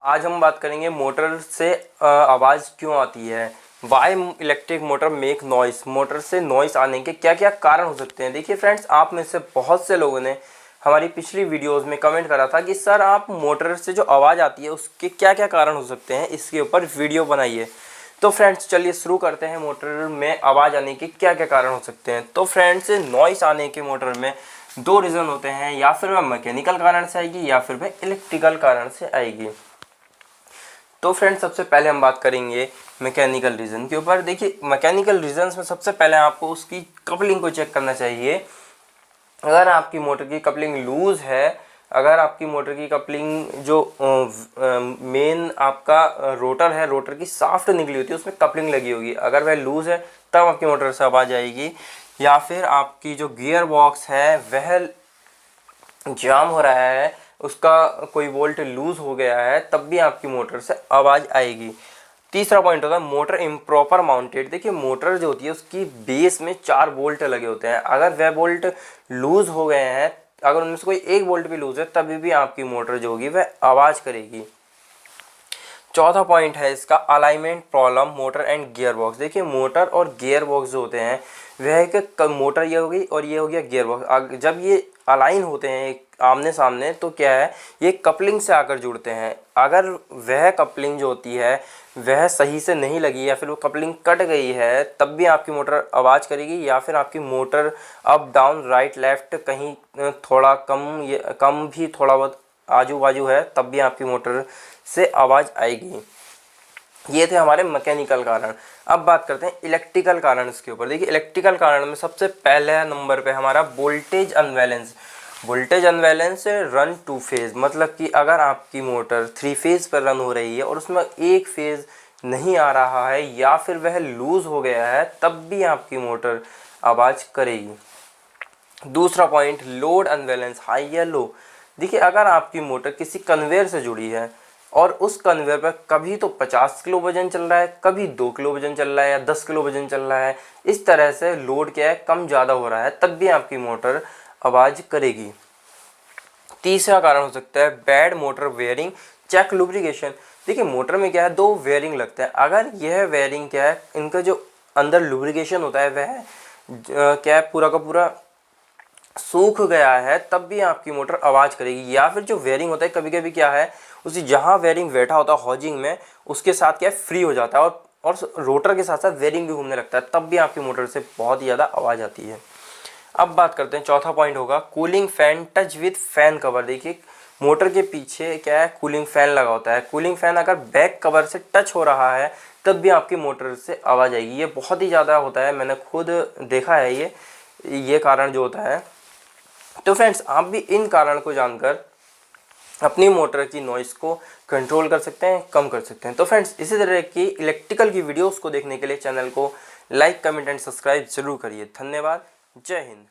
आज हम बात करेंगे मोटर से आवाज़ क्यों आती है। Y electric motor make noise, motor से नॉइस आने के क्या क्या कारण हो सकते हैं। देखिए फ्रेंड्स, आप में से बहुत से लोगों ने हमारी पिछली वीडियोस में कमेंट करा था कि सर आप मोटर से जो आवाज़ आती है उसके क्या क्या कारण हो सकते हैं, इसके ऊपर वीडियो बनाइए। तो फ्रेंड्स चलिए शुरू करते हैं, मोटर में आवाज़ आने के क्या क्या कारण हो सकते हैं। तो फ्रेंड्स, नॉइस आने के मोटर में दो रीज़न होते हैं, या फिर वह मैकेनिकल कारण से आएगी या फिर वह इलेक्ट्रिकल कारण से आएगी। तो फ्रेंड्स, सबसे पहले हम बात करेंगे मैकेनिकल रीज़न के ऊपर। देखिए मैकेनिकल रीजंस में सबसे पहले आपको उसकी कपलिंग को चेक करना चाहिए। अगर आपकी मोटर की कपलिंग लूज़ है, अगर आपकी मोटर की कपलिंग जो मेन आपका रोटर है, रोटर की साफ्ट निकली होती है, उसमें कपलिंग लगी होगी, अगर वह लूज़ है तब आपकी मोटर से आवाज़ आएगी। या फिर आपकी जो गियर बॉक्स है वह जाम हो रहा है, उसका कोई वोल्ट लूज हो गया है, तब भी आपकी मोटर से आवाज़ आएगी। तीसरा पॉइंट होता है मोटर इम्प्रॉपर माउंटेड। देखिए मोटर जो होती है उसकी बेस में 4 बोल्ट लगे होते हैं, अगर वह बोल्ट लूज हो गए हैं, अगर उनमें से कोई एक बोल्ट भी लूज है, तभी भी आपकी मोटर जो होगी वह आवाज़ करेगी। चौथा पॉइंट है इसका alignment problem motor and gear box. देखिए मोटर और गियर बॉक्स जो होते हैं वह एक मोटर ये हो गई और ये हो गया गियर बॉक्स, जब ये अलाइन होते हैं आमने सामने तो क्या है, ये कपलिंग से आकर जुड़ते हैं। अगर वह कपलिंग जो होती है वह सही से नहीं लगी या फिर वो कपलिंग कट गई है, तब भी आपकी मोटर आवाज़ करेगी। या फिर आपकी motor up down right left कहीं थोड़ा कम भी थोड़ा बहुत आजू बाजू है, तब भी आपकी मोटर से आवाज़ आएगी। ये थे हमारे मैकेनिकल कारण। अब बात करते हैं इलेक्ट्रिकल कारण इसके ऊपर। देखिए इलेक्ट्रिकल कारण में सबसे पहले नंबर पे हमारा voltage unbalance. Voltage unbalance run two phase, मतलब कि अगर आपकी मोटर 3 फेज़ पर रन हो रही है और उसमें एक फेज़ नहीं आ रहा है या फिर वह लूज़ हो गया है, तब भी आपकी मोटर आवाज़ करेगी। दूसरा पॉइंट लोड अनबैलेंस, हाई या लो। देखिए अगर आपकी मोटर किसी कन्वेयर से जुड़ी है और उस कन्वेयर पर कभी तो 50 किलो वजन चल रहा है, कभी 2 किलो वजन चल रहा है या 10 किलो वजन चल रहा है, इस तरह से लोड क्या है कम ज़्यादा हो रहा है, तब भी आपकी मोटर आवाज़ करेगी। तीसरा कारण हो सकता है bad motor bearing, check lubrication. देखिए मोटर में क्या है, 2 वेयरिंग लगता है, अगर यह वेयरिंग क्या है, इनका जो अंदर लुब्रिकेशन होता है वह क्या है पूरा का पूरा सूख गया है, तब भी आपकी मोटर आवाज़ करेगी। या फिर जो वेयरिंग होता है कभी कभी क्या है, उसी जहाँ वेयरिंग बैठा होता है हॉजिंग में, उसके साथ क्या है फ्री हो जाता है और रोटर के साथ साथ वेयरिंग भी घूमने लगता है, तब भी आपकी मोटर से बहुत ही ज़्यादा आवाज़ आती है। अब बात करते हैं, चौथा पॉइंट होगा cooling fan touch with fan cover. देखिए मोटर के पीछे क्या है, कूलिंग फैन लगा होता है, कूलिंग फैन अगर बैक कवर से टच हो रहा है तब भी आपकी मोटर से आवाज़ आएगी। ये बहुत ही ज़्यादा होता है, मैंने खुद देखा है ये कारण जो होता है। तो फ्रेंड्स, आप भी इन कारण को जानकर अपनी मोटर की नॉइस को कंट्रोल कर सकते हैं, कम कर सकते हैं। तो फ्रेंड्स, इसी तरह की इलेक्ट्रिकल की वीडियोस को देखने के लिए चैनल को लाइक, कमेंट एंड सब्सक्राइब जरूर करिए। धन्यवाद। जय हिंद।